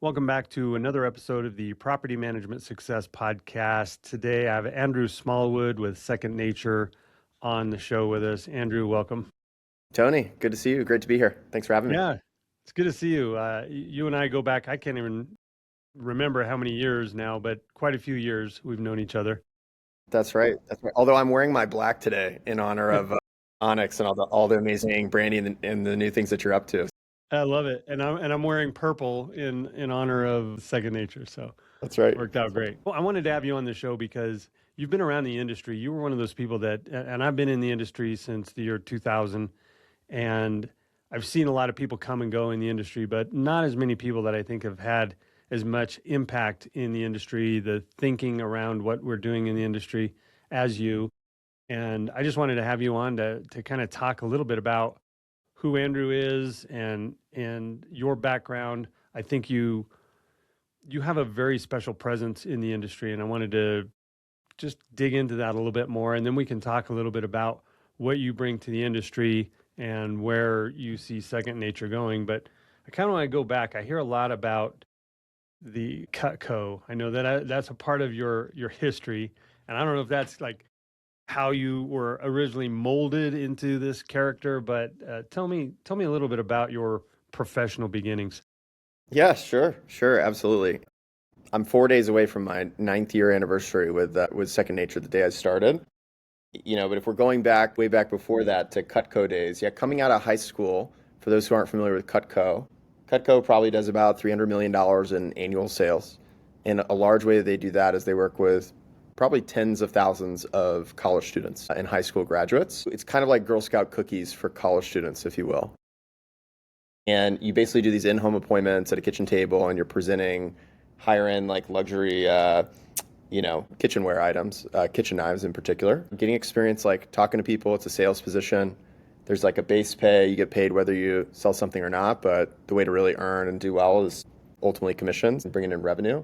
Welcome back to another episode of the Property Management Success Podcast. Today I have Andrew Smallwood with Second Nature on the show with us. Andrew, welcome. Tony, good to see you. Great to be here. Thanks for having me. Yeah, it's good to see you. You and I go back, I can't even remember how many years now, but quite a few years we've known each other. That's right. That's right. Although I'm wearing my black today in honor of Onyx and all the amazing branding and the new things that you're up to. I love it. And I'm wearing purple in honor of Second Nature. So That's right. worked out great. Well, I wanted to have you on the show because you've been around the industry. You were one of those people and I've been in the industry since the year 2000, and I've seen a lot of people come and go in the industry, but not as many people that I think have had as much impact in the industry, the thinking around what we're doing in the industry as you. And I just wanted to have you on to kind of talk a little bit about who Andrew is and your background. I think you have a very special presence in the industry, and I wanted to just dig into that a little bit more, and then we can talk a little bit about what you bring to the industry and where you see Second Nature going. But I kind of want to go back. I hear a lot about the Cutco. I know that that's a part of your history, and I don't know if that's like how you were originally molded into this character, but tell me a little bit about your professional beginnings. Yeah, sure, absolutely. I'm 4 days away from my ninth year anniversary with Second Nature, the day I started. But if we're going back way back before that to Cutco days, yeah, coming out of high school, for those who aren't familiar with Cutco probably does about $300 million in annual sales. And a large way that they do that is they work with probably tens of thousands of college students and high school graduates. It's kind of like Girl Scout cookies for college students, if you will. And you basically do these in-home appointments at a kitchen table, and you're presenting higher-end, like luxury, kitchenware items, kitchen knives in particular. Getting experience, like talking to people. It's a sales position. There's like a base pay. You get paid whether you sell something or not, but the way to really earn and do well is ultimately commissions and bringing in revenue.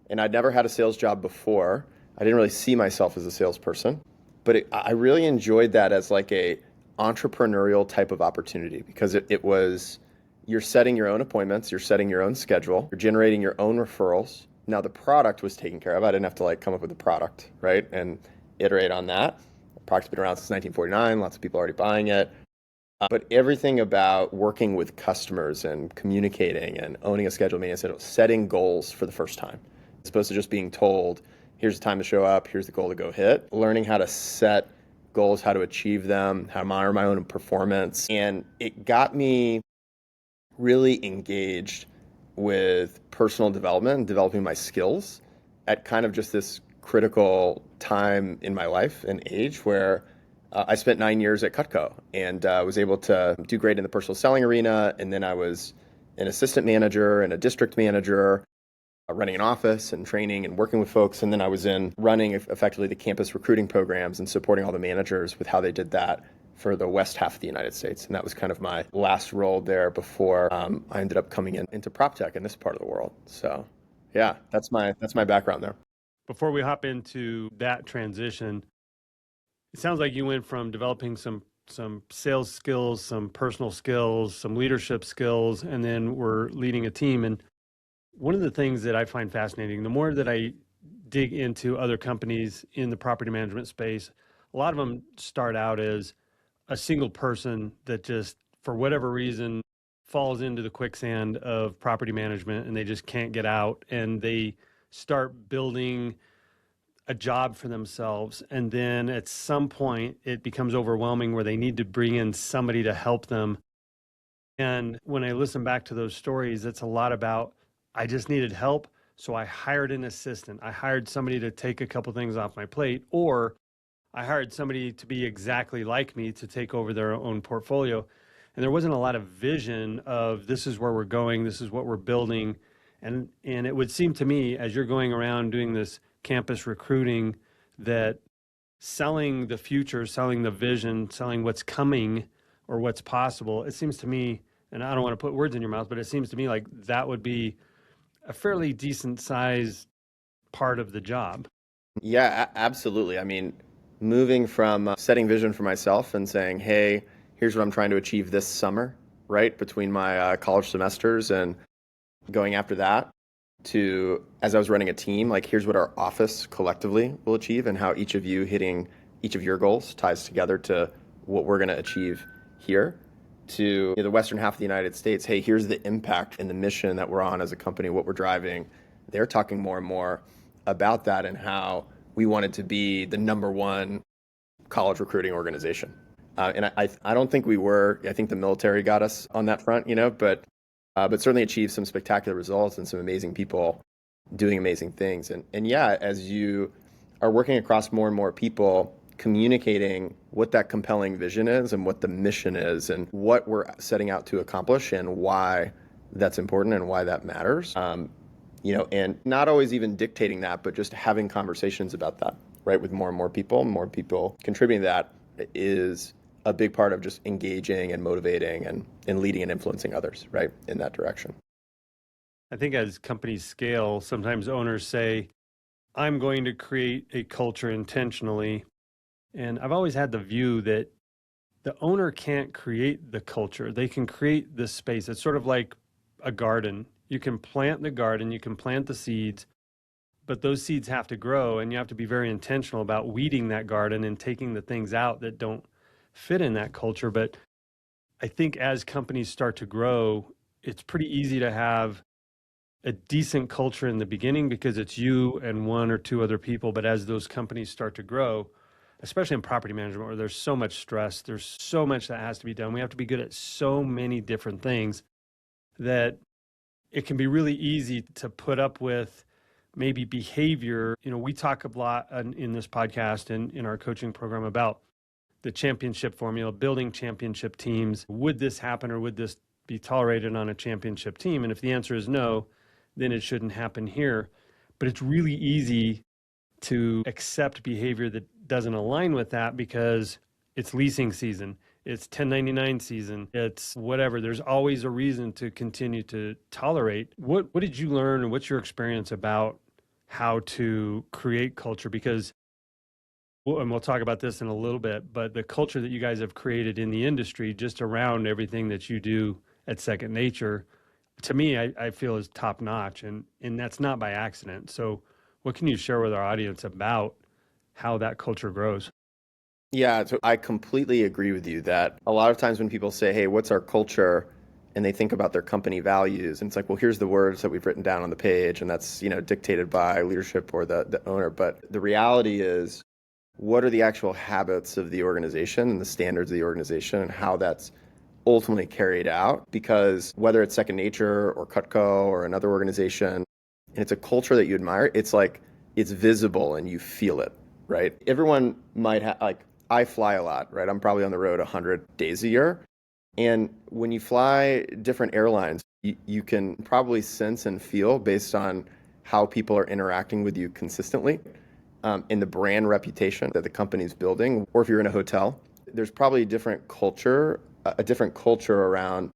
And I'd never had a sales job before. I didn't really see myself as a salesperson, but I really enjoyed that as like a entrepreneurial type of opportunity, because it was, you're setting your own appointments, you're setting your own schedule, you're generating your own referrals. Now the product was taken care of. I didn't have to like come up with a product, right? And iterate on that. The product's been around since 1949. Lots of people already buying it. But everything about working with customers and communicating and owning a schedule, meaning setting goals for the first time, as opposed to just being told, here's the time to show up, here's the goal to go hit. Learning how to set goals, how to achieve them, how to monitor my own performance. And it got me really engaged with personal development and developing my skills at kind of just this critical time in my life and age where I spent 9 years at Cutco and was able to do great in the personal selling arena. And then I was an assistant manager and a district manager, running an office and training and working with folks. And then I was in running effectively the campus recruiting programs and supporting all the managers with how they did that for the west half of the United States. And that was kind of my last role there before I ended up coming into prop tech in this part of the world. So yeah, that's my background there. Before we hop into that transition, it sounds like you went from developing some sales skills, some personal skills, some leadership skills, and then we're leading a team. And one of the things that I find fascinating, the more that I dig into other companies in the property management space, a lot of them start out as a single person that just, for whatever reason, falls into the quicksand of property management and they just can't get out, and they start building a job for themselves. And then at some point it becomes overwhelming where they need to bring in somebody to help them. And when I listen back to those stories, it's a lot about, I just needed help, so I hired an assistant. I hired somebody to take a couple things off my plate, or I hired somebody to be exactly like me to take over their own portfolio. And there wasn't a lot of vision of, this is where we're going, this is what we're building. And it would seem to me, as you're going around doing this campus recruiting, that selling the future, selling the vision, selling what's coming or what's possible, it seems to me, and I don't want to put words in your mouth, but it seems to me like that would be a fairly decent sized part of the job. Yeah, absolutely. I mean, moving from setting vision for myself and saying, hey, here's what I'm trying to achieve this summer, right? Between my college semesters and going after that. to, as I was running a team, like here's what our office collectively will achieve and how each of you hitting each of your goals ties together to what we're going to achieve here, to the western half of the United States. Hey, here's the impact and the mission that we're on as a company, what we're driving. They're talking more and more about that and how we wanted to be the number one college recruiting organization. And I don't think we were. I think the military got us on that front, but certainly achieved some spectacular results and some amazing people doing amazing things. And yeah, as you are working across more and more people, communicating what that compelling vision is and what the mission is and what we're setting out to accomplish and why that's important and why that matters. And not always even dictating that, but just having conversations about that, right? With more and more people contributing to that is a big part of just engaging and motivating and leading and influencing others, right, in that direction. I think as companies scale, sometimes owners say, I'm going to create a culture intentionally. And I've always had the view that the owner can't create the culture. They can create the space. It's sort of like a garden. You can plant the garden, you can plant the seeds, but those seeds have to grow, and you have to be very intentional about weeding that garden and taking the things out that don't fit in that culture. But I think as companies start to grow, it's pretty easy to have a decent culture in the beginning because it's you and one or two other people. But as those companies start to grow, especially in property management where there's so much stress, there's so much that has to be done. We have to be good at so many different things that it can be really easy to put up with maybe behavior. We talk a lot in this podcast and in our coaching program about the championship formula, building championship teams. Would this happen or would this be tolerated on a championship team? And if the answer is no, then it shouldn't happen here. But it's really easy to accept behavior that doesn't align with that because it's leasing season, it's 1099 season, it's whatever. There's always a reason to continue to tolerate. What did you learn, and what's your experience about how to create culture? Because, and we'll talk about this in a little bit, but the culture that you guys have created in the industry just around everything that you do at Second Nature, to me, I feel is top notch, and that's not by accident. So what can you share with our audience about how that culture grows? Yeah, so I completely agree with you that a lot of times when people say, hey, what's our culture? And they think about their company values, and it's like, well, here's the words that we've written down on the page, and that's, dictated by leadership or the owner. But the reality is, what are the actual habits of the organization and the standards of the organization and how that's ultimately carried out? Because whether it's Second Nature or Cutco or another organization, and it's a culture that you admire, it's like, it's visible and you feel it, right? Everyone might have, like, I fly a lot, right? I'm probably on the road 100 days a year. And when you fly different airlines, you can probably sense and feel based on how people are interacting with you consistently, in the brand reputation that the company's building. Or if you're in a hotel, there's probably a different culture around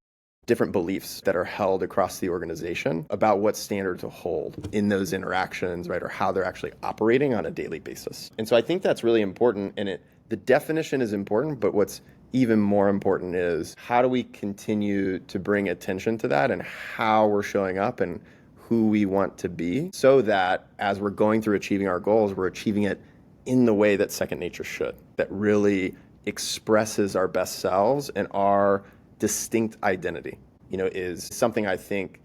different beliefs that are held across the organization about what standard to hold in those interactions, right? Or how they're actually operating on a daily basis. And so I think that's really important. And the definition is important, but what's even more important is how do we continue to bring attention to that and how we're showing up and who we want to be, so that as we're going through achieving our goals, we're achieving it in the way that Second Nature should, that really expresses our best selves and our distinct identity, is something I think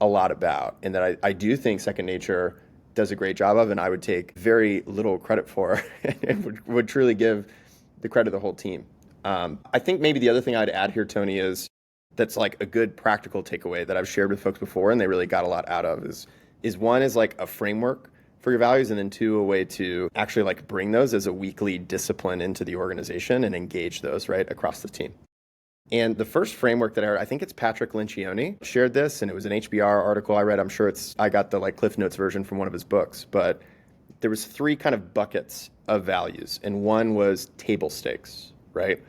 a lot about, and that I do think Second Nature does a great job of, and I would take very little credit for and would truly give the credit to the whole team. I think maybe the other thing I'd add here, Tony, is that's like a good practical takeaway that I've shared with folks before and they really got a lot out of is one is like a framework for your values, and then two, a way to actually like bring those as a weekly discipline into the organization and engage those right across the team. And the first framework that I heard, I think it's Patrick Lencioni shared this, and it was an HBR article I read. I'm sure I got the like Cliff Notes version from one of his books, but there was three kind of buckets of values, and one was table stakes, right?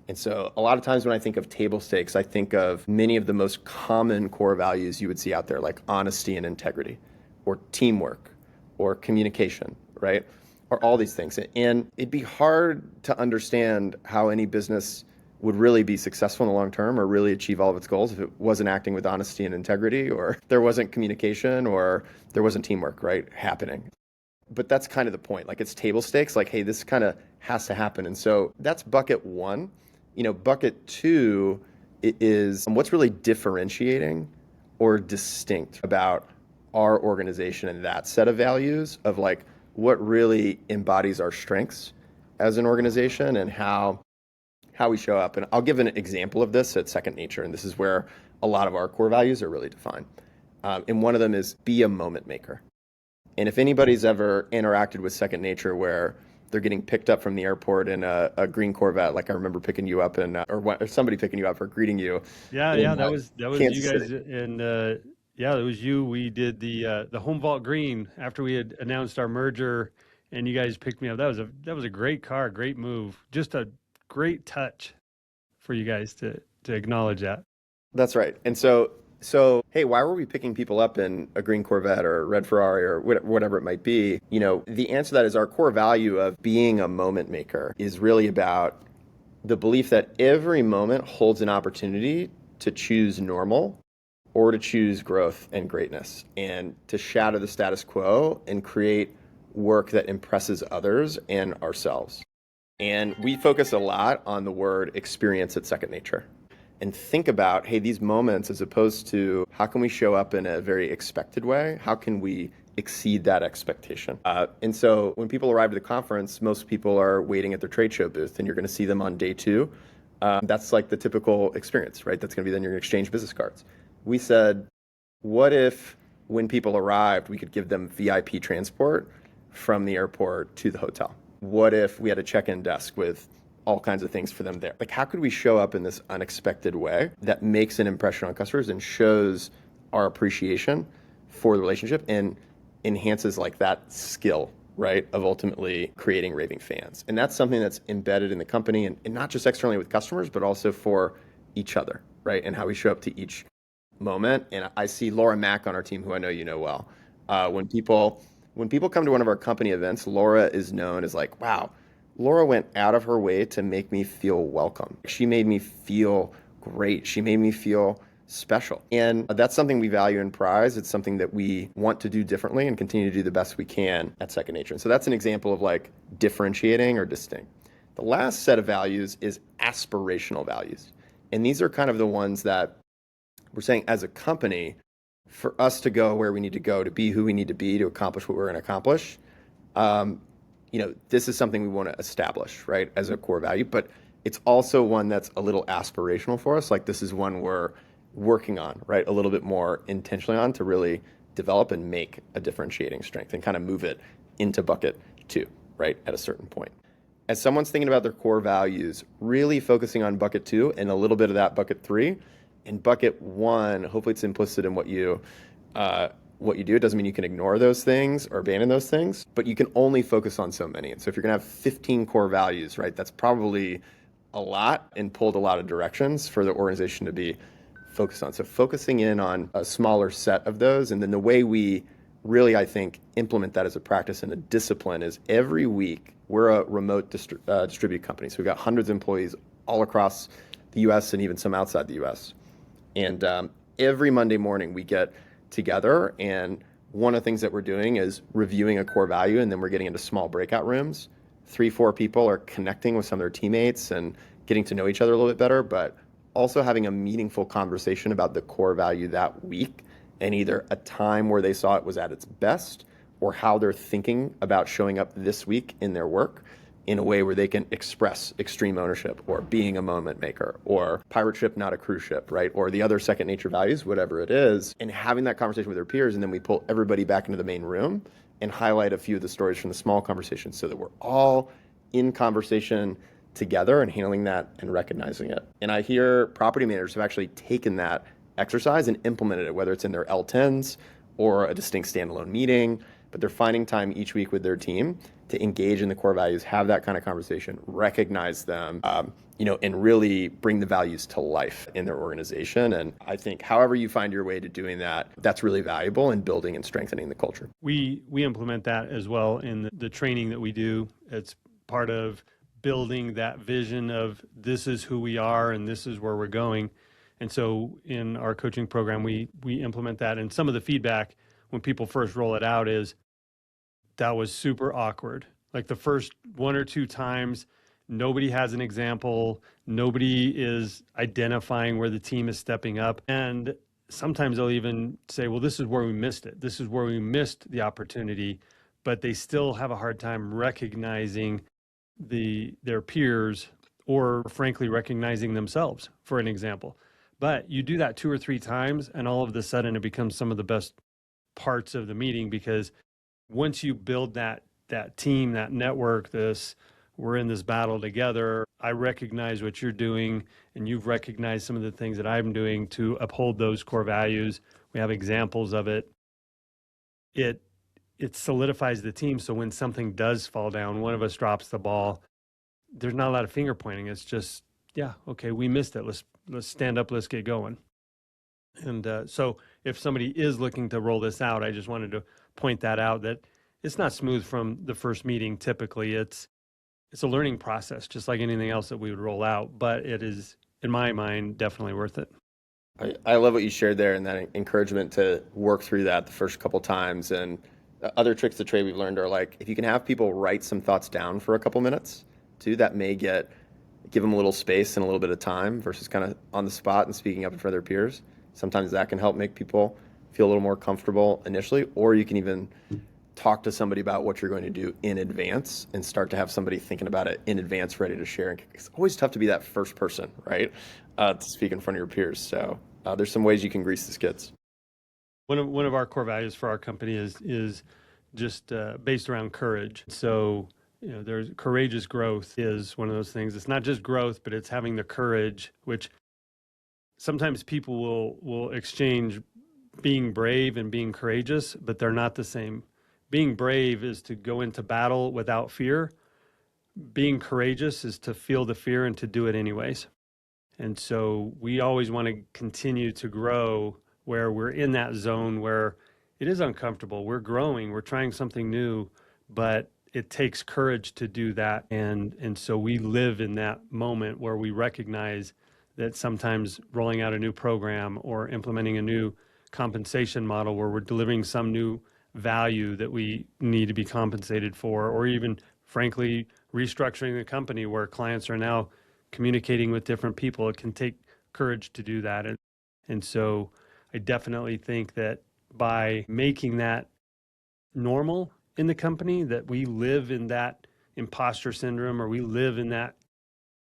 And so a lot of times when I think of table stakes, I think of many of the most common core values you would see out there, like honesty and integrity, or teamwork, or communication, right? Or all these things. And it'd be hard to understand how any business would really be successful in the long term or really achieve all of its goals if it wasn't acting with honesty and integrity, or there wasn't communication, or there wasn't teamwork, right, happening. But that's kind of the point. Like, it's table stakes. Like, hey, this kind of has to happen. And so that's bucket one. Bucket two is what's really differentiating or distinct about our organization and that set of values of like what really embodies our strengths as an organization and how we show up. And I'll give an example of this at Second Nature, and this is where a lot of our core values are really defined. And one of them is be a moment maker. And if anybody's ever interacted with Second Nature where they're getting picked up from the airport in a green Corvette, like I remember picking you up or somebody picking you up or greeting you. Yeah, that was Kansas you guys, City. and yeah, it was you. We did the home vault green after we had announced our merger, and you guys picked me up. That was a great car, great move, just a great touch for you guys to acknowledge that. That's right. And hey, why were we picking people up in a green Corvette or a red Ferrari or whatever it might be? The answer to that is our core value of being a moment maker is really about the belief that every moment holds an opportunity to choose normal or to choose growth and greatness and to shatter the status quo and create work that impresses others and ourselves. And we focus a lot on the word experience at Second Nature and think about, hey, these moments, as opposed to how can we show up in a very expected way? How can we exceed that expectation? And so when people arrive at the conference, most people are waiting at their trade show booth, and you're going to see them on day two. That's like the typical experience, right? That's going to be then you're going to exchange business cards. We said, what if when people arrived, we could give them VIP transport from the airport to the hotel? What if we had a check-in desk with all kinds of things for them there? Like, how could we show up in this unexpected way that makes an impression on customers and shows our appreciation for the relationship and enhances like that skill, right, of ultimately creating raving fans? And that's something that's embedded in the company and not just externally with customers, but also for each other, right? And how we show up to each moment. And I see Laura Mack on our team, who I know you know well. When people come to one of our company events, Laura is known as like, wow, Laura went out of her way to make me feel welcome. She made me feel great. She made me feel special. And that's something we value and prize. It's something that we want to do differently and continue to do the best we can at Second Nature. And so that's an example of like differentiating or distinct. The last set of values is aspirational values. And these are kind of the ones that we're saying as a company, for us to go where we need to go, to be who we need to be, to accomplish what we're going to accomplish, this is something we want to establish, right, as a core value. But it's also one that's a little aspirational for us. Like, this is one we're working on, right, a little bit more intentionally on to really develop and make a differentiating strength and kind of move it into bucket two, right, at a certain point. As someone's thinking about their core values, really focusing on bucket two and a little bit of that bucket three. In bucket one, hopefully it's implicit in what you do. It doesn't mean you can ignore those things or abandon those things, but you can only focus on so many. And so if you're going to have 15 core values, right, that's probably a lot and pulled a lot of directions for the organization to be focused on. So focusing in on a smaller set of those. And then the way we really, I think, implement that as a practice and a discipline is every week we're a remote distributed company. So we've got hundreds of employees all across the U.S. and even some outside the U.S. And every Monday morning we get together, and one of the things that we're doing is reviewing a core value, and then we're getting into small breakout rooms. 3-4 people are connecting with some of their teammates and getting to know each other a little bit better, but also having a meaningful conversation about the core value that week and either a time where they saw it was at its best or how they're thinking about showing up this week in their work in a way where they can express extreme ownership or being a moment maker or pirate ship, not a cruise ship, right? Or the other Second Nature values, whatever it is, and having that conversation with their peers. And then we pull everybody back into the main room and highlight a few of the stories from the small conversations so that we're all in conversation together and handling that and recognizing it. And I hear property managers have actually taken that exercise and implemented it, whether it's in their L10s or a distinct standalone meeting, but they're finding time each week with their team to engage in the core values, have that kind of conversation, recognize them, and really bring the values to life in their organization. And I think however you find your way to doing that, that's really valuable in building and strengthening the culture. We implement that as well in the training that we do. It's part of building that vision of this is who we are and this is where we're going. And so in our coaching program, we implement that. And some of the feedback when people first roll it out is that was super awkward. Like the first one or two times, nobody has an example. Nobody is identifying where the team is stepping up. And sometimes they'll even say, well, this is where we missed it. This is where we missed the opportunity. But they still have a hard time recognizing their peers or frankly recognizing themselves, for an example. But you do that two or three times and all of a sudden it becomes some of the best parts of the meeting, because once you build that team, that network, we're in this battle together. I recognize what you're doing and you've recognized some of the things that I'm doing to uphold those core values. We have examples of it. It solidifies the team. So when something does fall down, one of us drops the ball, there's not a lot of finger pointing. It's just, yeah, okay, we missed it. Let's stand up. Let's get going. And so if somebody is looking to roll this out, I just wanted to point that out, that it's not smooth from the first meeting. Typically, it's a learning process, just like anything else that we would roll out. But it is, in my mind, definitely worth it. I love what you shared there, and that encouragement to work through that the first couple times. And other tricks of the trade we've learned are like, if you can have people write some thoughts down for a couple minutes too, that may give them a little space and a little bit of time versus kind of on the spot and speaking up in front of their peers. Sometimes that can help make people feel a little more comfortable initially, or you can even talk to somebody about what you're going to do in advance and start to have somebody thinking about it in advance, ready to share. It's always tough to be that first person, right? To speak in front of your peers. So there's some ways you can grease the skids. One of our core values for our company is just based around courage. So, there's courageous growth is one of those things. It's not just growth, but it's having the courage, which sometimes people will exchange being brave and being courageous, but they're not the same. Being brave is to go into battle without fear. Being courageous is to feel the fear and to do it anyways. And so we always want to continue to grow where we're in that zone where it is uncomfortable. We're growing, we're trying something new, but it takes courage to do that. And so we live in that moment where we recognize that sometimes rolling out a new program or implementing a new compensation model where we're delivering some new value that we need to be compensated for, or even frankly restructuring the company where clients are now communicating with different people, it can take courage to do that. And so I definitely think that by making that normal in the company, that we live in that imposter syndrome, or we live in that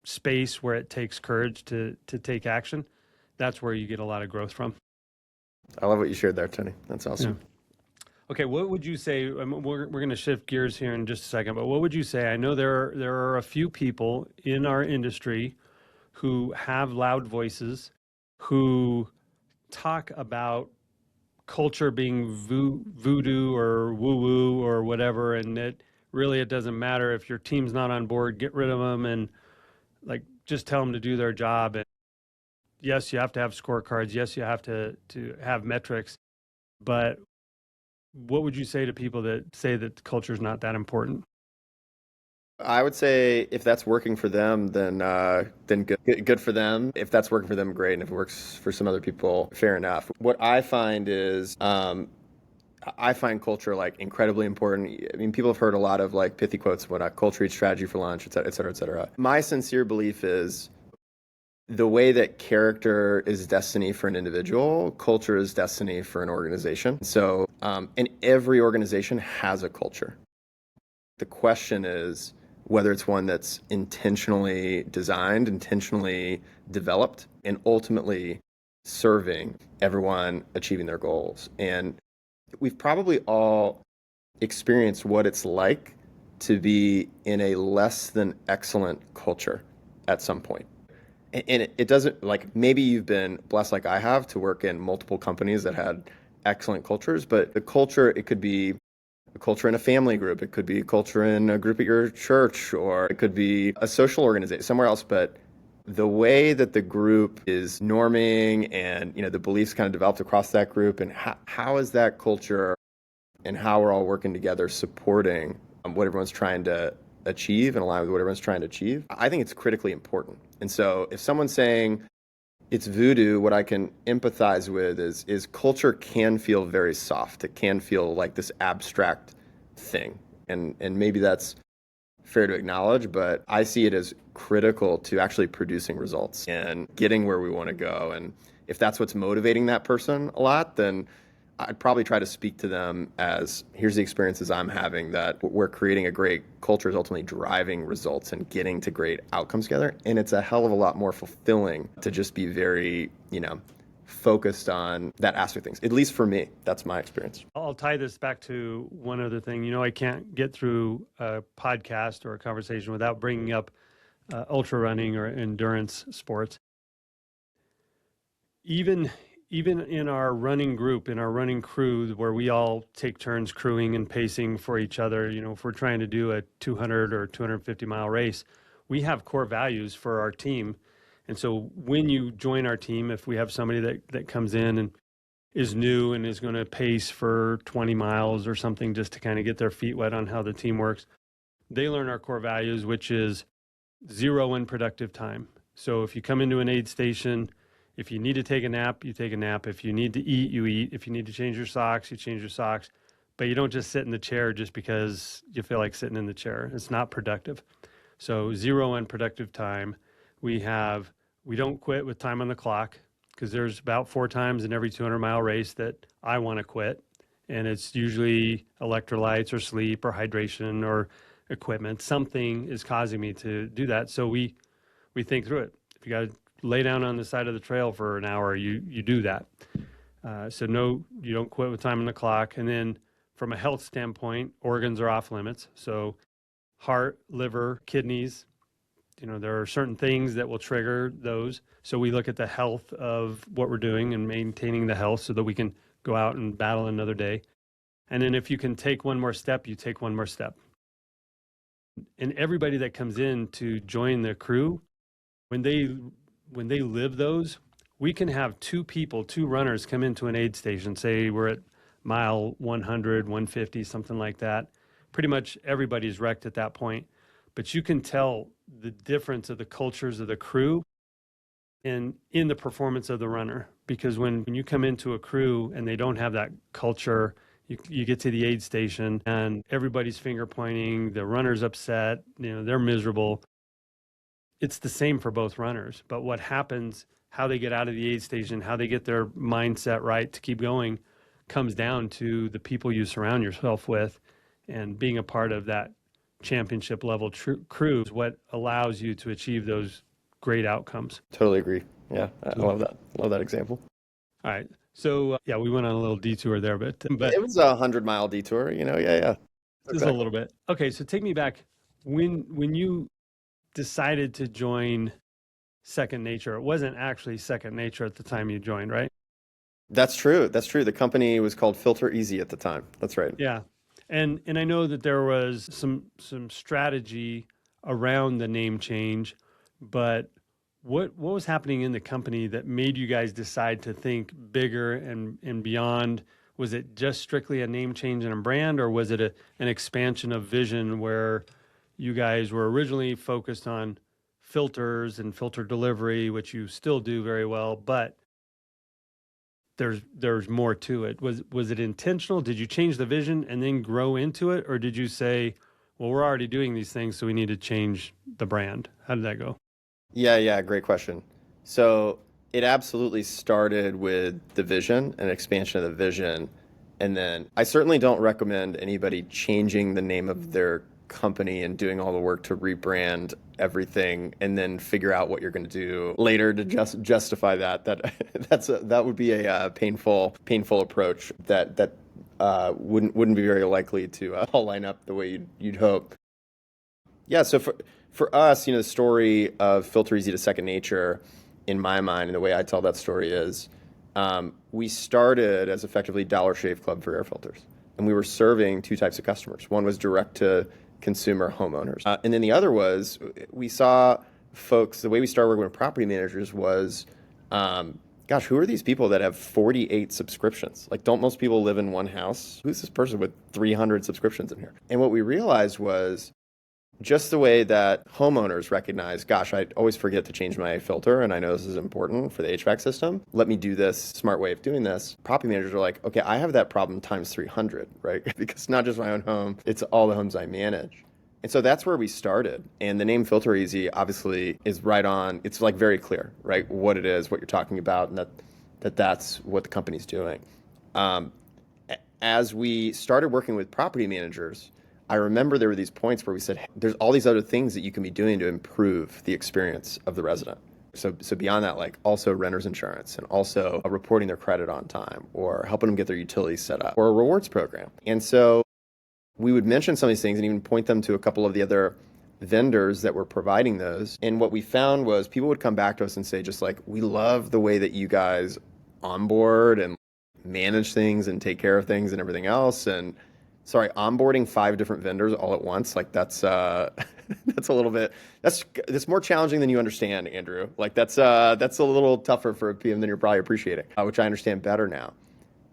space where it takes courage to take action, that's where you get a lot of growth from. I love what you shared there, Tony. That's awesome. Yeah. Okay, what would you say, we're going to shift gears here in just a second, but what would you say? I know there are a few people in our industry who have loud voices, who talk about culture being voodoo or woo-woo or whatever, and it doesn't matter if your team's not on board, get rid of them and like just tell them to do their job. And yes, you have to have scorecards. Yes, you have to have metrics. But what would you say to people that say that culture is not that important? I would say if that's working for them, then good for them. If that's working for them, great. And if it works for some other people, fair enough. What I find is I find culture like incredibly important. I mean, people have heard a lot of like pithy quotes, culture eats strategy for lunch, et cetera, et cetera, et cetera. My sincere belief is the way that character is destiny for an individual, culture is destiny for an organization. So, and every organization has a culture. The question is whether it's one that's intentionally designed, intentionally developed, and ultimately serving everyone achieving their goals. And we've probably all experienced what it's like to be in a less than excellent culture at some point. And it doesn't, like, maybe you've been blessed like I have to work in multiple companies that had excellent cultures, but the culture, it could be a culture in a family group, it could be a culture in a group at your church, or it could be a social organization somewhere else. But the way that the group is norming and, the beliefs kind of developed across that group, and how is that culture and how we're all working together supporting what everyone's trying to achieve and align with what everyone's trying to achieve, I think it's critically important. And so if someone's saying it's voodoo, what I can empathize with is culture can feel very soft. It can feel like this abstract thing. And maybe that's fair to acknowledge, but I see it as critical to actually producing results and getting where we want to go. And if that's what's motivating that person a lot, then I'd probably try to speak to them as, here's the experiences I'm having, that we're creating a great culture is ultimately driving results and getting to great outcomes together. And it's a hell of a lot more fulfilling to just be very, focused on that aspect of things. At least for me, that's my experience. I'll tie this back to one other thing. I can't get through a podcast or a conversation without bringing up ultra running or endurance sports. Even in our running group, in our running crew, where we all take turns crewing and pacing for each other, if we're trying to do a 200 or 250 mile race, we have core values for our team. And so when you join our team, if we have somebody that comes in and is new and is going to pace for 20 miles or something just to kind of get their feet wet on how the team works, they learn our core values, which is 0 unproductive time. So if you come into an aid station, if you need to take a nap, you take a nap. If you need to eat, you eat. If you need to change your socks, you change your socks. But you don't just sit in the chair just because you feel like sitting in the chair. It's not productive. So 0 unproductive time. We don't quit with time on the clock, because there's about 4 times in every 200-mile race that I want to quit. And it's usually electrolytes or sleep or hydration or equipment. Something is causing me to do that. So we think through it. If you got to lay down on the side of the trail for an hour, you do that. So no, you don't quit with time on the clock. And then from a health standpoint, organs are off limits. So heart, liver, kidneys, there are certain things that will trigger those. So we look at the health of what we're doing and maintaining the health so that we can go out and battle another day. And then if you can take one more step, you take one more step. And everybody that comes in to join the crew, when they live those, we can have 2 runners come into an aid station, say we're at mile 100, 150, something like that. Pretty much everybody's wrecked at that point. But you can tell the difference of the cultures of the crew and in the performance of the runner. Because when you come into a crew and they don't have that culture, you get to the aid station and everybody's finger pointing, the runner's upset, they're miserable. It's the same for both runners. But what happens, how they get out of the aid station, how they get their mindset right to keep going, comes down to the people you surround yourself with, and being a part of that championship level crew is what allows you to achieve those great outcomes. Totally agree. Yeah, I love that. Love that example. All right. So we went on a little detour there, but it was a 100-mile detour, Yeah. Just a little bit. Okay. So take me back when you decided to join Second Nature. It wasn't actually Second Nature at the time you joined, right? That's true. The company was called FilterEasy at the time. That's right. Yeah. And I know that there was some strategy around the name change, but what was happening in the company that made you guys decide to think bigger and beyond? Was it just strictly a name change and a brand, or was it an expansion of vision where you guys were originally focused on filters and filter delivery, which you still do very well, but there's more to it? Was it intentional? Did you change the vision and then grow into it? Or did you say, well, we're already doing these things, so we need to change the brand? How did that go? Yeah, great question. So it absolutely started with the vision and expansion of the vision. And then I certainly don't recommend anybody changing the name of their company and doing all the work to rebrand everything and then figure out what you're going to do later to justify that. That would be a painful approach that wouldn't be very likely to all line up the way you'd hope. Yeah, so for us, the story of FilterEasy to Second Nature, in my mind, and the way I tell that story is, we started as effectively Dollar Shave Club for air filters, and we were serving 2 types of customers. One was direct to consumer homeowners, and then the other was, we saw folks. The way we started working with property managers was, gosh, who are these people that have 48 subscriptions? Like, don't most people live in one house? Who's this person with 300 subscriptions in here? And what we realized was, Just the way that homeowners recognize, gosh, I always forget to change my filter, and I know this is important for the HVAC system. Let me do this smart way of doing this. Property managers are like, okay, I have that problem times 300, right? Because it's not just my own home, it's all the homes I manage. And so that's where we started. And the name FilterEasy obviously is right on. It's like very clear, right? What it is, what you're talking about, and that's what the company's doing. Um, as we started working with property managers, I remember there were these points where we said, hey, there's all these other things that you can be doing to improve the experience of the resident. So beyond that, like also renter's insurance and also reporting their credit on time or helping them get their utilities set up or a rewards program. And so we would mention some of these things and even point them to a couple of the other vendors that were providing those. And what we found was people would come back to us and say, just like, we love the way that you guys onboard and manage things and take care of things and everything else. And sorry, onboarding 5 different vendors all at once, like that's that's a little bit that's more challenging than you understand, Andrew. Like that's a little tougher for a PM than you're probably appreciating, which I understand better now.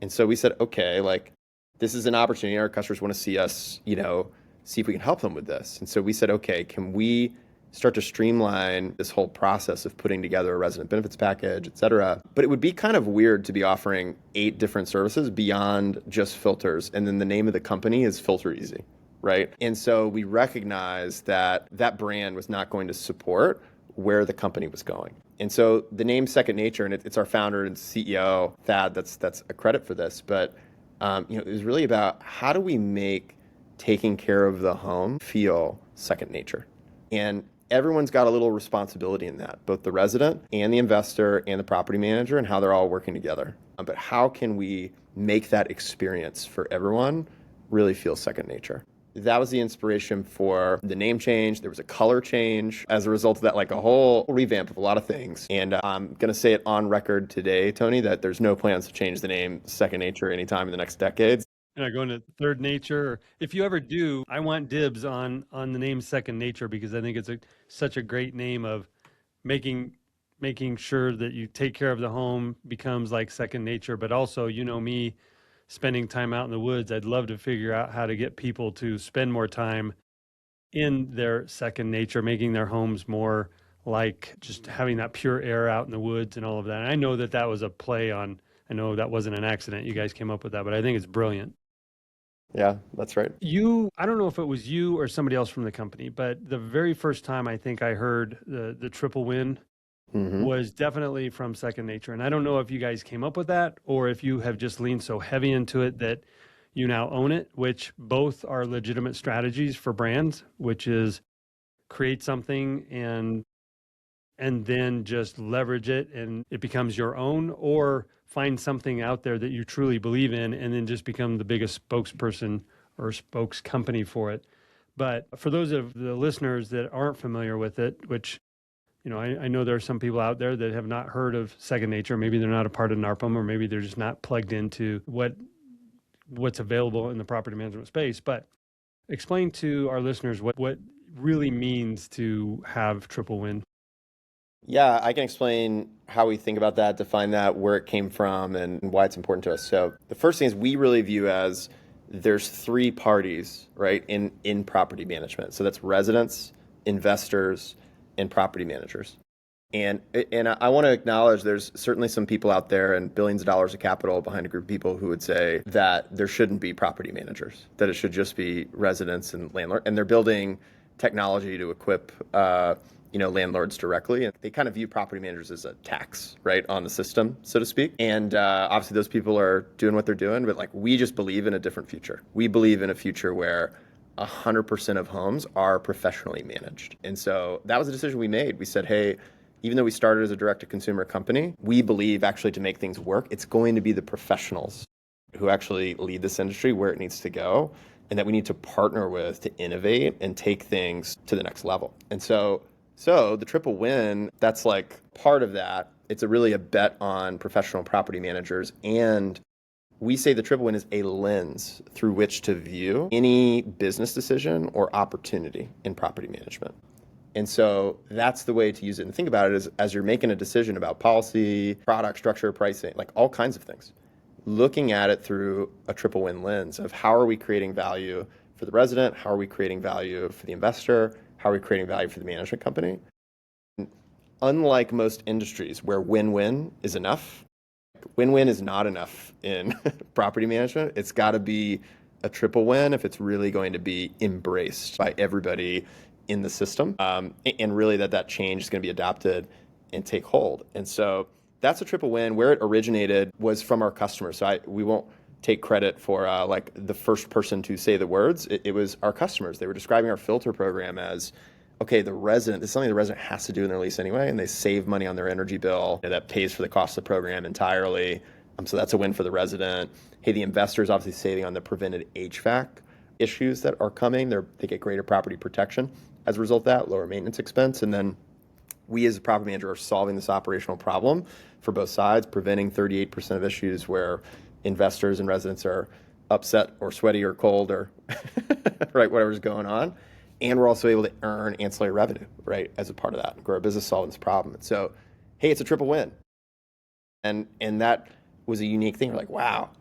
And so we said, okay, like this is an opportunity. Our customers want to see us, see if we can help them with this. And so we said, okay, can we start to streamline this whole process of putting together a resident benefits package, et cetera. But it would be kind of weird to be offering 8 different services beyond just filters. And then the name of the company is FilterEasy, right? And so we recognized that that brand was not going to support where the company was going. And so the name Second Nature, and it's our founder and CEO, Thad, that's a credit for this. But it was really about how do we make taking care of the home feel second nature? And everyone's got a little responsibility in that, both the resident and the investor and the property manager and how they're all working together. But how can we make that experience for everyone really feel second nature? That was the inspiration for the name change. There was a color change as a result of that, like a whole revamp of a lot of things. And I'm going to say it on record today, Tony, that there's no plans to change the name Second Nature anytime in the next decades. And I go into third nature. Or if you ever do, I want dibs on the name Second Nature because I think it's such a great name of making sure that you take care of the home becomes like second nature. But also, me spending time out in the woods, I'd love to figure out how to get people to spend more time in their second nature, making their homes more like just having that pure air out in the woods and all of that. And I know that was a play on, I know that wasn't an accident. You guys came up with that, but I think it's brilliant. Yeah, that's right. I don't know if it was you or somebody else from the company, but the very first time I think I heard the triple win was definitely from Second Nature. And I don't know if you guys came up with that or if you have just leaned so heavy into it that you now own it, which both are legitimate strategies for brands, which is create something and then just leverage it and it becomes your own, or find something out there that you truly believe in and then just become the biggest spokesperson or spokes company for it. But for those of the listeners that aren't familiar with it, which, I know there are some people out there that have not heard of Second Nature. Maybe they're not a part of NARPM, or maybe they're just not plugged into what's available in the property management space. But explain to our listeners what really means to have triple win. Yeah, I can explain how we think about that, define that, where it came from, and why it's important to us. So the first thing is we really view as there's 3 parties, right, in property management. So that's residents, investors, and property managers. And I want to acknowledge there's certainly some people out there and billions of dollars of capital behind a group of people who would say that there shouldn't be property managers, that it should just be residents and landlord. And they're building technology to equip landlords directly. And they kind of view property managers as a tax, right, on the system, so to speak. And obviously those people are doing what they're doing, but like we just believe in a different future. We believe in a future where 100% of homes are professionally managed. And so that was a decision we made. We said, hey, even though we started as a direct-to-consumer company, we believe actually to make things work, it's going to be the professionals who actually lead this industry where it needs to go, and that we need to partner with to innovate and take things to the next level. And so the triple win, that's like part of that. It's really a bet on professional property managers. And we say the triple win is a lens through which to view any business decision or opportunity in property management. And so that's the way to use it. And think about it as you're making a decision about policy, product structure, pricing, like all kinds of things. Looking at it through a triple win lens of how are we creating value for the resident? How are we creating value for the investor? How are we creating value for the management company? Unlike most industries where win-win is enough, win-win is not enough in property management. It's got to be a triple win if it's really going to be embraced by everybody in the system, and really that change is going to be adopted and take hold. And so that's a triple win. Where it originated was from our customers. So we won't take credit for like the first person to say the words. It was our customers. They were describing our filter program as, okay, the resident, it's something the resident has to do in their lease anyway, and they save money on their energy bill that pays for the cost of the program entirely. So that's a win for the resident. Hey, the investor is obviously saving on the prevented HVAC issues that are coming. They get greater property protection as a result of that, lower maintenance expense. And then we as a property manager are solving this operational problem for both sides, preventing 38% of issues where investors and residents are upset or sweaty or cold or right, whatever's going on. And we're also able to earn ancillary revenue, right, as a part of that, grow our business, solving this problem. And so, hey, it's a triple win. And that was a unique thing. We're like, wow,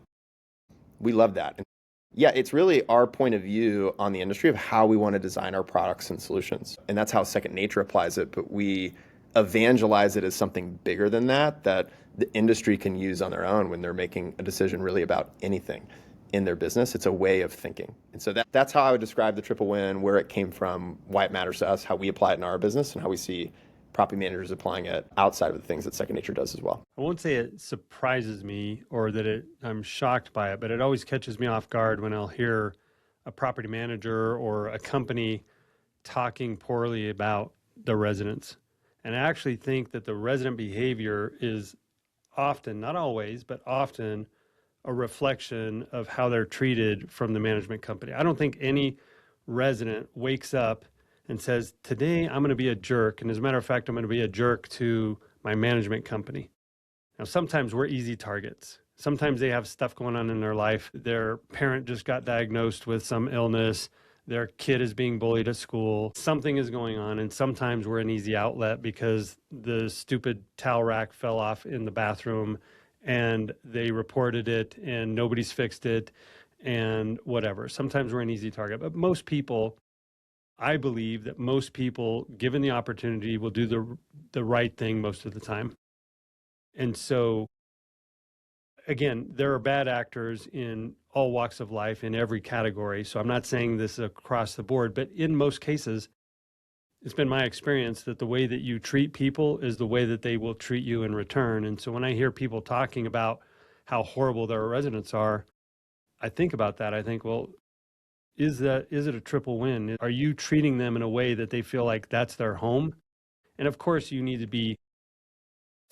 we love that. And yeah, it's really our point of view on the industry of how we want to design our products and solutions. And that's how Second Nature applies it. But we evangelize it as something bigger than that the industry can use on their own when they're making a decision really about anything in their business. It's a way of thinking. And so that's how I would describe the triple win, where it came from, why it matters to us, how we apply it in our business, and how we see property managers applying it outside of the things that Second Nature does as well. I won't say it surprises me or that I'm shocked by it, but it always catches me off guard when I'll hear a property manager or a company talking poorly about the residents. And I actually think that the resident behavior is often, not always, but often a reflection of how they're treated from the management company. I don't think any resident wakes up and says, today I'm going to be a jerk. And as a matter of fact, I'm going to be a jerk to my management company. Now, sometimes we're easy targets. Sometimes they have stuff going on in their life. Their parent just got diagnosed with some illness. Their kid is being bullied at school. Something is going on. And sometimes we're an easy outlet because the stupid towel rack fell off in the bathroom and they reported it and nobody's fixed it and whatever. Sometimes we're an easy target. But most people, I believe that most people, given the opportunity, will do the right thing most of the time. And so, again, there are bad actors in all walks of life in every category. So I'm not saying this across the board, but in most cases, it's been my experience that the way that you treat people is the way that they will treat you in return. And so when I hear people talking about how horrible their residents are, I think about that. I think, well, is it a triple win? Are you treating them in a way that they feel like that's their home? And of course, you need to be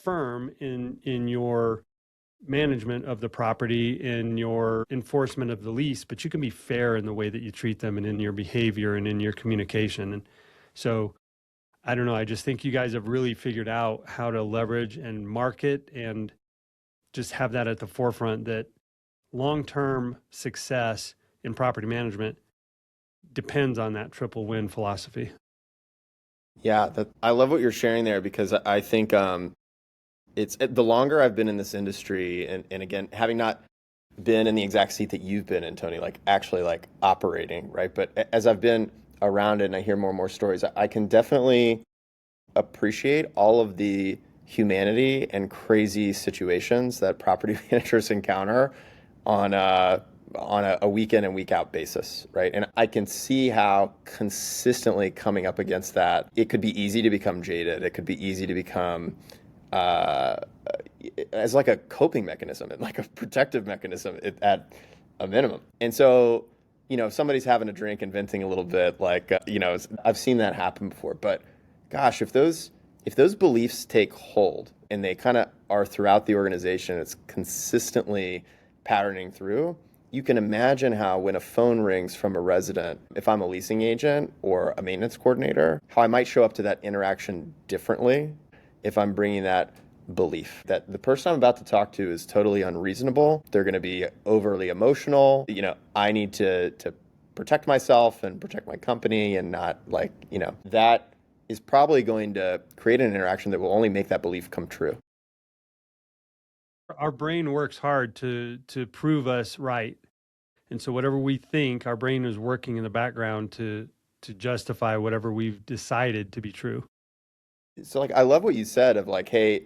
firm in your management of the property, in your enforcement of the lease, but you can be fair in the way that you treat them and in your behavior and in your communication. And so, I don't know, I just think you guys have really figured out how to leverage and market and just have that at the forefront, that long-term success in property management depends on that triple win philosophy. Yeah, I love what you're sharing there, because I think it's the longer I've been in this industry, and again, having not been in the exact seat that you've been in, Tony, like actually like operating, right? But as I've been around it and I hear more and more stories, I can definitely appreciate all of the humanity and crazy situations that property managers encounter on a week in and week out basis, right? And I can see how consistently coming up against that, it could be easy to become jaded. It could be easy to become as like a coping mechanism and like a protective mechanism at a minimum. And so, if somebody's having a drink and venting a little bit, like, I've seen that happen before. But gosh, if those beliefs take hold and they kind of are throughout the organization, it's consistently patterning through, you can imagine how when a phone rings from a resident, if I'm a leasing agent or a maintenance coordinator, how I might show up to that interaction differently if I'm bringing that belief that the person I'm about to talk to is totally unreasonable. They're going to be overly emotional. I need to protect myself and protect my company, and not that is probably going to create an interaction that will only make that belief come true. Our brain works hard to prove us right. And so whatever we think, our brain is working in the background to justify whatever we've decided to be true. So like I love what you said of like, hey,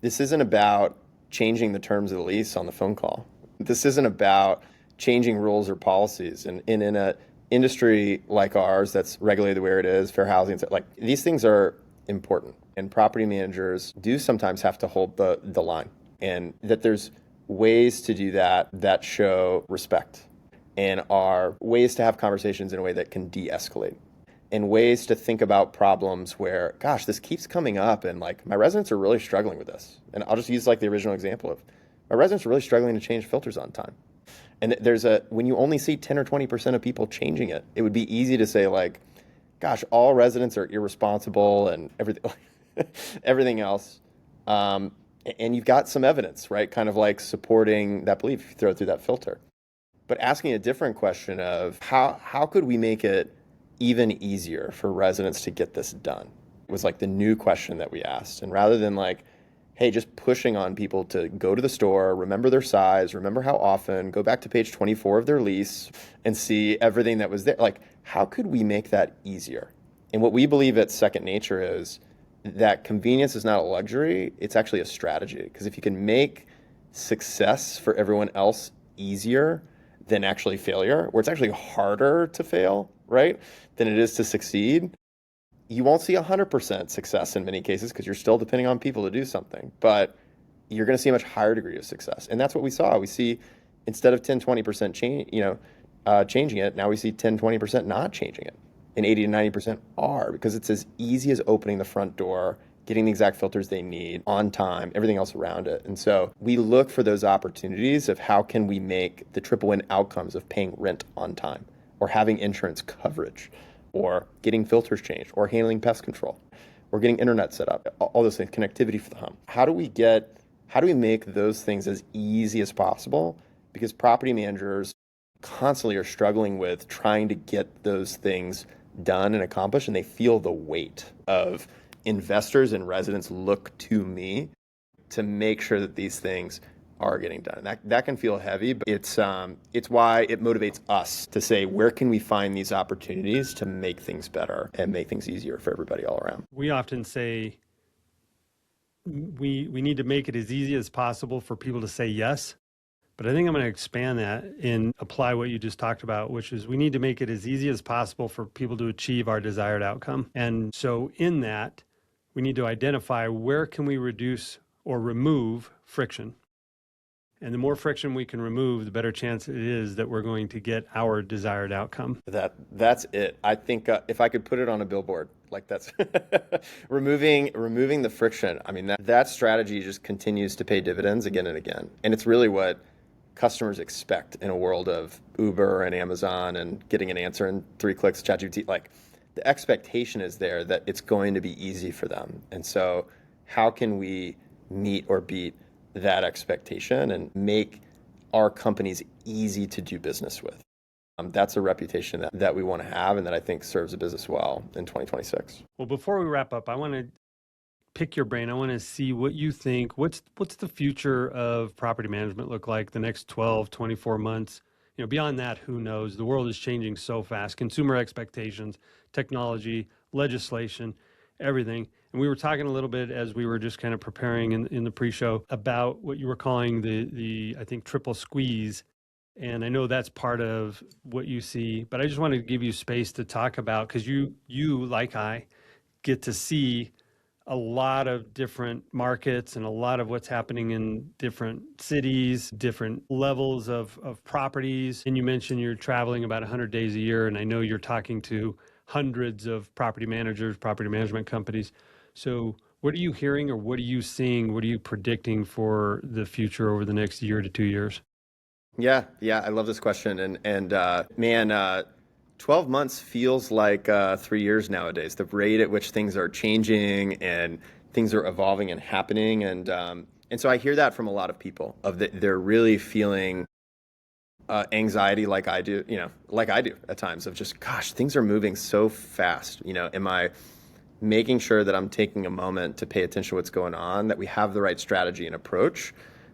this isn't about changing the terms of the lease on the phone call. This isn't about changing rules or policies. And in a industry like ours that's regulated the way it is, fair housing, like these things are important. And property managers do sometimes have to hold the line. And that there's ways to do that show respect and are ways to have conversations in a way that can de-escalate and ways to think about problems where, gosh, this keeps coming up and like my residents are really struggling with this. And I'll just use like the original example of my residents are really struggling to change filters on time. And when you only see 10 or 20% of people changing it, it would be easy to say like, gosh, all residents are irresponsible and everything else. And you've got some evidence, right? Kind of like supporting that belief if you throw it through that filter. But asking a different question of how could we make it even easier for residents to get this done was like the new question that we asked. And rather than like, hey, just pushing on people to go to the store, remember their size, remember how often, go back to page 24 of their lease and see everything that was there. Like, how could we make that easier? And what we believe at Second Nature is that convenience is not a luxury, it's actually a strategy. Because if you can make success for everyone else easier than actually failure, where it's actually harder to fail, right, than it is to succeed, you won't see 100% success in many cases because you're still depending on people to do something, but you're going to see a much higher degree of success. And that's what we saw. We see instead of 10, 20% changing it, now we see 10, 20% not changing it. And 80 to 90% are, because it's as easy as opening the front door, getting the exact filters they need on time, everything else around it. And so we look for those opportunities of how can we make the triple win outcomes of paying rent on time or having insurance coverage or getting filters changed or handling pest control or getting internet set up, all those things, connectivity for the home. How do we make those things as easy as possible? Because property managers constantly are struggling with trying to get those things done and accomplished, and they feel the weight of investors and residents look to me to make sure that these things are getting done. That can feel heavy, but it's why it motivates us to say, where can we find these opportunities to make things better and make things easier for everybody all around? We often say we need to make it as easy as possible for people to say yes. But I think I'm going to expand that and apply what you just talked about, which is we need to make it as easy as possible for people to achieve our desired outcome. And so in that, we need to identify where can we reduce or remove friction. And the more friction we can remove, the better chance it is that we're going to get our desired outcome. That's it. I think if I could put it on a billboard, like that's removing the friction. I mean, that strategy just continues to pay dividends again and again. And it's really what customers expect in a world of Uber and Amazon and getting an answer in 3 clicks, ChatGPT. Like the expectation is there that it's going to be easy for them. And so how can we meet or beat that expectation and make our companies easy to do business with? That's a reputation that we want to have and that I think serves the business well in 2026. Well, before we wrap up, I want to pick your brain. I want to see what you think. What's the future of property management look like the next 12, 24 months? You know, beyond that, who knows? The world is changing so fast. Consumer expectations, technology, legislation, everything. And we were talking a little bit as we were just kind of preparing in the pre-show about what you were calling the I think triple squeeze. And I know that's part of what you see, but I just wanted to give you space to talk about, because you like I get to see a lot of different markets and a lot of what's happening in different cities, different levels of properties. And you mentioned you're traveling about 100 days a year, and I know you're talking to hundreds of property managers, property management companies. So what are you hearing, or what are you seeing? What are you predicting for the future over the next year to 2 years? Yeah, I love this question. Man, 12 months feels like 3 years nowadays. The rate at which things are changing and things are evolving and happening. And so I hear that from a lot of people they're really feeling anxiety like I do at times of just, gosh, things are moving so fast. You know, am I making sure that I'm taking a moment to pay attention to what's going on, that we have the right strategy and approach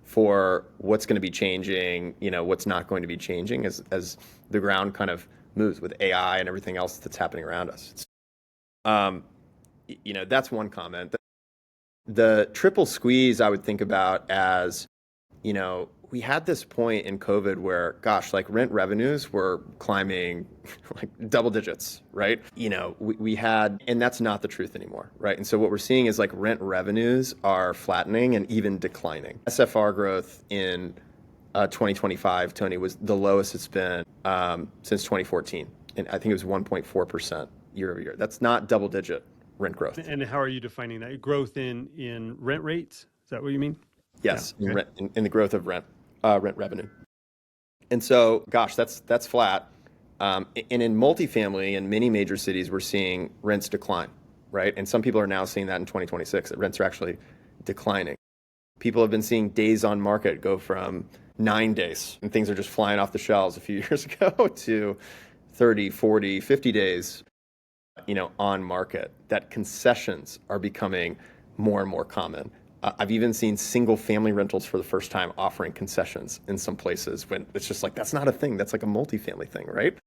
for what's going to be changing, what's not going to be changing as the ground kind of moves with AI and everything else that's happening around us. That's one comment. The triple squeeze I would think about as, we had this point in COVID where, gosh, like rent revenues were climbing like double digits, right? We had, and that's not the truth anymore, right? And so what we're seeing is like rent revenues are flattening and even declining. SFR growth in 2025, Tony, was the lowest it's been since 2014. And I think it was 1.4% year over year. That's not double digit rent growth. And how are you defining that? Growth in rent rates? Is that what you mean? Yes, Yeah. Okay. in the growth of rent revenue. And so, gosh, that's flat. And in multifamily in many major cities, we're seeing rents decline, right? And some people are now seeing that in 2026, that rents are actually declining. People have been seeing days on market go from 9 days, and things are just flying off the shelves a few years ago, to 30, 40, 50 days, on market. That concessions are becoming more and more common. I've even seen single family rentals for the first time offering concessions in some places, when it's just like, that's not a thing. That's like a multifamily thing, right?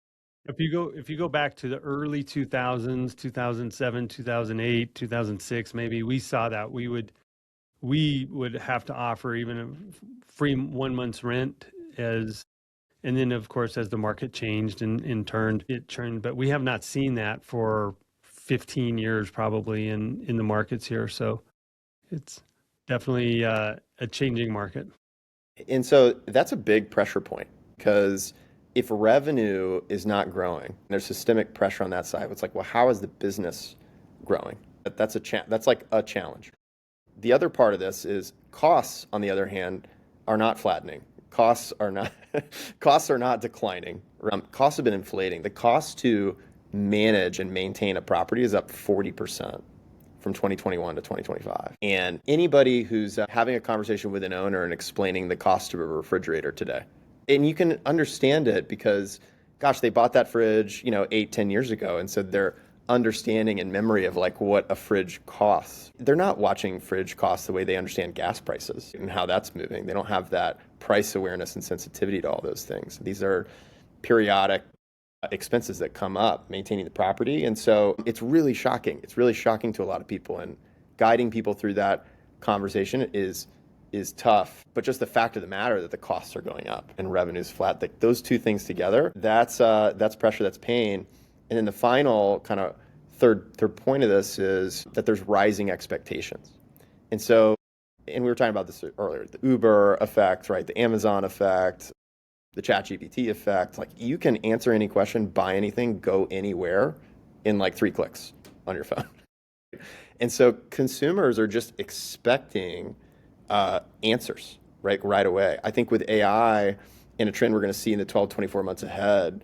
If you go back to the early 2000s, 2007, 2008, 2006, maybe we saw that we would have to offer even a free 1 month's rent and then of course, as the market changed and turned, but we have not seen that for 15 years probably in the markets here. So it's definitely a changing market. And so that's a big pressure point, because if revenue is not growing, there's systemic pressure on that side. It's like, well, how is the business growing? That's like a challenge. The other part of this is costs, on the other hand, are not flattening. Costs are not declining. Costs have been inflating. The cost to manage and maintain a property is up 40% from 2021 to 2025. And anybody who's having a conversation with an owner and explaining the cost of a refrigerator today, and you can understand it because, gosh, they bought that fridge, 8-10 years ago. And so they're understanding and memory of like what a fridge costs. They're not watching fridge costs the way they understand gas prices and how that's moving. They don't have that price awareness and sensitivity to all those things. These are periodic expenses that come up maintaining the property. And so it's really shocking. It's really shocking to a lot of people, and guiding people through that conversation is tough. But just the fact of the matter that the costs are going up and revenue's flat, like those two things together, that's pressure, that's pain. And then the final kind of third point of this is that there's rising expectations. And we were talking about this earlier, the Uber effect, right? The Amazon effect, the ChatGPT effect. Like, you can answer any question, buy anything, go anywhere in like 3 clicks on your phone. And so consumers are just expecting answers, right away. I think with AI and a trend we're going to see in the 12, 24 months ahead,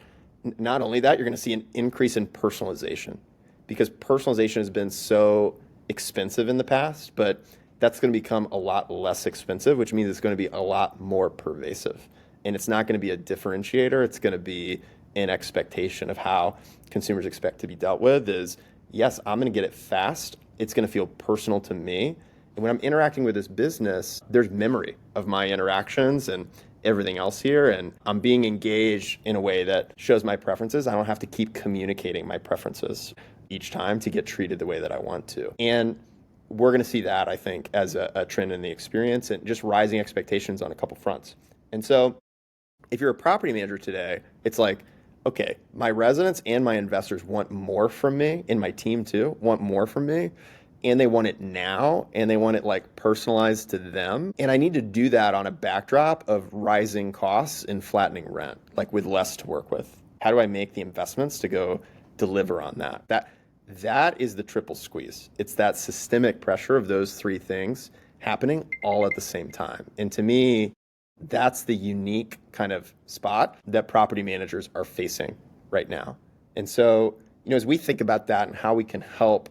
not only that, you're going to see an increase in personalization, because personalization has been so expensive in the past, but that's going to become a lot less expensive, which means it's going to be a lot more pervasive. And it's not going to be a differentiator. It's going to be an expectation of how consumers expect to be dealt with is, yes, I'm going to get it fast. It's going to feel personal to me. And when I'm interacting with this business, there's memory of my interactions and everything else here. And I'm being engaged in a way that shows my preferences. I don't have to keep communicating my preferences each time to get treated the way that I want to. And we're going to see that, I think, as a trend in the experience, and just rising expectations on a couple fronts. And so if you're a property manager today, it's like, okay, my residents and my investors want more from me, and my team too want more from me. And they want it now, and they want it like personalized to them. And I need to do that on a backdrop of rising costs and flattening rent, like with less to work with. How do I make the investments to go deliver on that? That is the triple squeeze. It's that systemic pressure of those three things happening all at the same time. And to me, that's the unique kind of spot that property managers are facing right now. And so, as we think about that and how we can help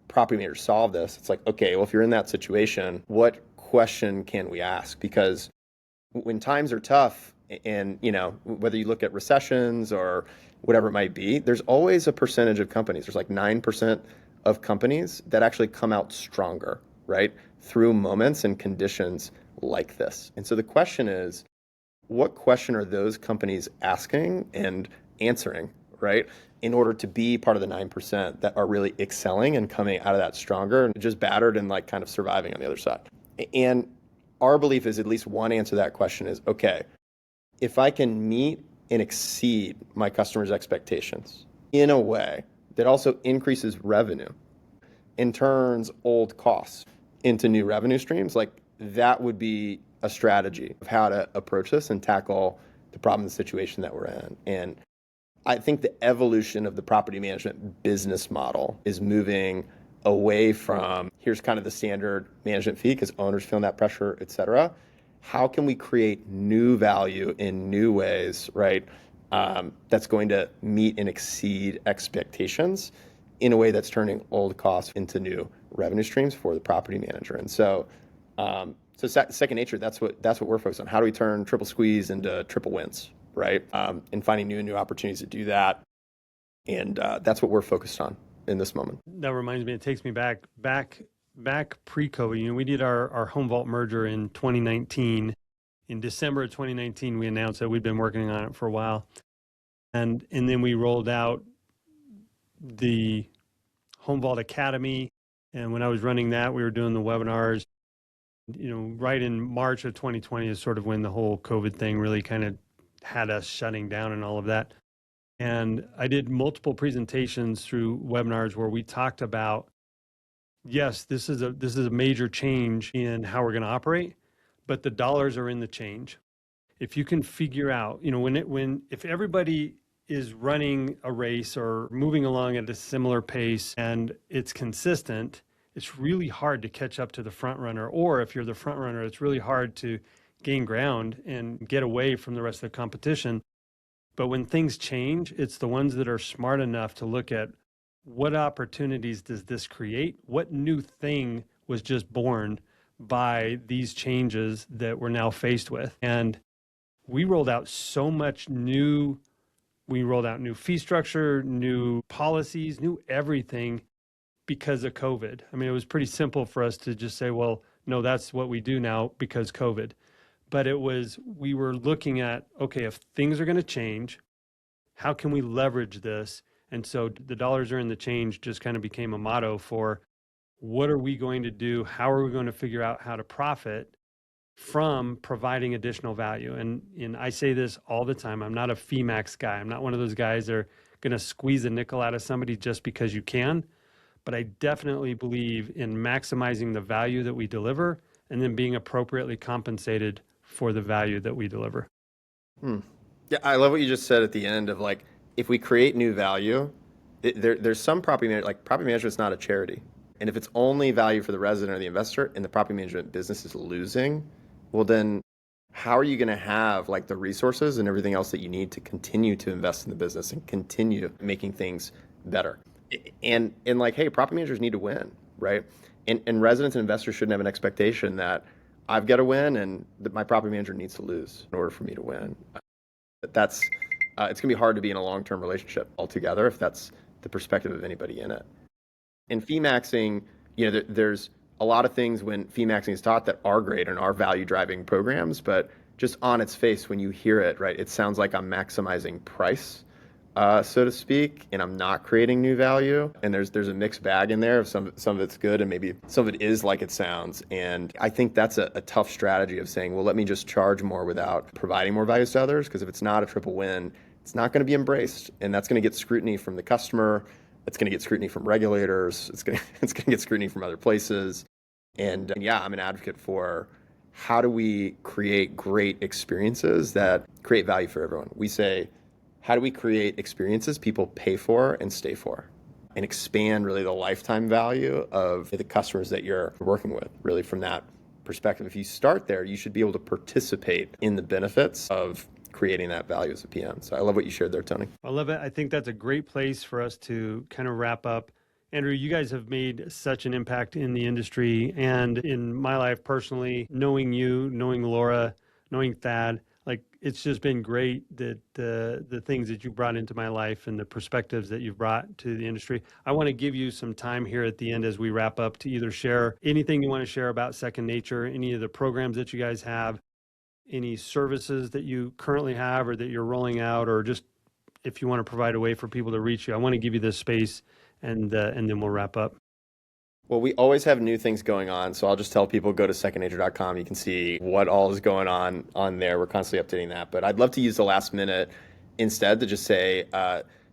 property managers solve this, it's like, okay, well, if you're in that situation, what question can we ask? Because when times are tough, and whether you look at recessions or whatever it might be, there's always a percentage of companies. There's like 9% of companies that actually come out stronger, right? Through moments and conditions like this. And so the question is, what question are those companies asking and answering, right? In order to be part of the 9% that are really excelling and coming out of that stronger and just battered and like kind of surviving on the other side. And our belief is at least one answer to that question is, okay, if I can meet and exceed my customers' expectations in a way that also increases revenue and turns old costs into new revenue streams, like that would be a strategy of how to approach this and tackle the problem, the situation that we're in. And I think the evolution of the property management business model is moving away from here's kind of the standard management fee because owners feeling that pressure, et cetera. How can we create new value in new ways, right? That's going to meet and exceed expectations in a way that's turning old costs into new revenue streams for the property manager. And so, second nature, that's what we're focused on. How do we turn triple squeeze into triple wins, right? And finding new opportunities to do that. And that's what we're focused on in this moment. That reminds me, it takes me back pre-COVID. You know, we did our Home Vault merger in 2019. In December of 2019, we announced that we'd been working on it for a while. And then we rolled out the Home Vault Academy. And when I was running that, we were doing the webinars. You know, right in March of 2020 is sort of when the whole COVID thing really kind of had us shutting down and all of that. And I did multiple presentations through webinars where we talked about, yes, this is a major change in how we're going to operate, but the dollars are in the change. If you can figure out, you know, if everybody is running a race or moving along at a similar pace and it's consistent, it's really hard to catch up to the front runner. Or if you're the front runner, it's really hard to gain ground and get away from the rest of the competition. But when things change, it's the ones that are smart enough to look at what opportunities does this create? What new thing was just born by these changes that we're now faced with? And we rolled out so much new. We rolled out new fee structure, new policies, new everything because of COVID. I mean, it was pretty simple for us to just say, well, no, that's what we do now because COVID. But we were looking at, okay, if things are going to change, how can we leverage this? And so the dollars are in the change just kind of became a motto for what are we going to do? How are we going to figure out how to profit from providing additional value? And I say this all the time. I'm not a fee max guy. I'm not one of those guys that are going to squeeze a nickel out of somebody just because you can. But I definitely believe in maximizing the value that we deliver and then being appropriately compensated for the value that we deliver. Yeah, I love what you just said at the end of like, if we create new value, there's some property management is not a charity. And if it's only value for the resident or the investor and the property management business is losing, well then how are you going to have like the resources and everything else that you need to continue to invest in the business and continue making things better? And like, hey, property managers need to win, right? And residents and investors shouldn't have an expectation that I've got to win and that my property manager needs to lose in order for me to win. That's it's going to be hard to be in a long-term relationship altogether if that's the perspective of anybody in it. And fee maxing, you know, there's a lot of things when fee maxing is taught that are great and are value-driving programs, but just on its face, when you hear it, right, it sounds like I'm maximizing price, so to speak, and I'm not creating new value. And there's a mixed bag in there of some of it's good and maybe some of it is like it sounds. And I think that's a tough strategy of saying, well, let me just charge more without providing more values to others, because if it's not a triple win, it's not going to be embraced, and that's going to get scrutiny from the customer. It's going to get scrutiny from regulators. It's going to get scrutiny from other places. And yeah, I'm an advocate for how do we create great experiences that create value for everyone. We say, how do we create experiences people pay for and stay for, and expand really the lifetime value of the customers that you're working with, really from that perspective. If you start there, you should be able to participate in the benefits of creating that value as a PM. So I love what you shared there, Tony. I love it. I think that's a great place for us to kind of wrap up. Andrew, you guys have made such an impact in the industry and in my life personally, knowing you, knowing Laura, knowing Thad, like It's just been great that the things that you brought into my life and the perspectives that you've brought to the industry. I want to give you some time here at the end as we wrap up to either share anything you want to share about Second Nature, any of the programs that you guys have, any services that you currently have or that you're rolling out, or just if you want to provide a way for people to reach you. I want to give you this space, and then we'll wrap up. Well, we always have new things going on, so I'll just tell people go to secondnature.com. You can see what all is going on there. We're constantly updating that. But I'd love to use the last minute instead to just say,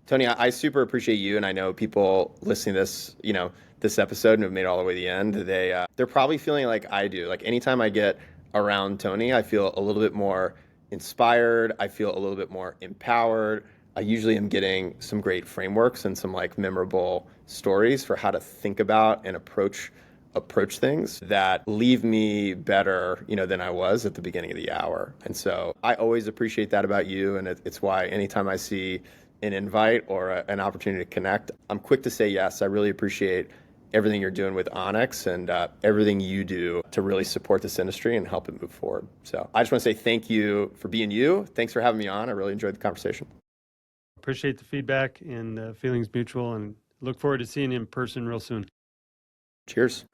Tony, I super appreciate you, and I know people listening to this, this episode and have made it all the way to the end. They're probably feeling like I do. Like anytime I get around Tony, I feel a little bit more inspired. I feel a little bit more empowered. I usually am getting some great frameworks and some memorable stories for how to think about and approach things that leave me better, than I was at the beginning of the hour. And so I always appreciate that about you. And it's why anytime I see an invite or an opportunity to connect, I'm quick to say yes. I really appreciate everything you're doing with Onyx and everything you do to really support this industry and help it move forward. So I just want to say thank you for being you. Thanks for having me on. I really enjoyed the conversation. Appreciate the feedback, and feelings mutual, and look forward to seeing you in person real soon. Cheers.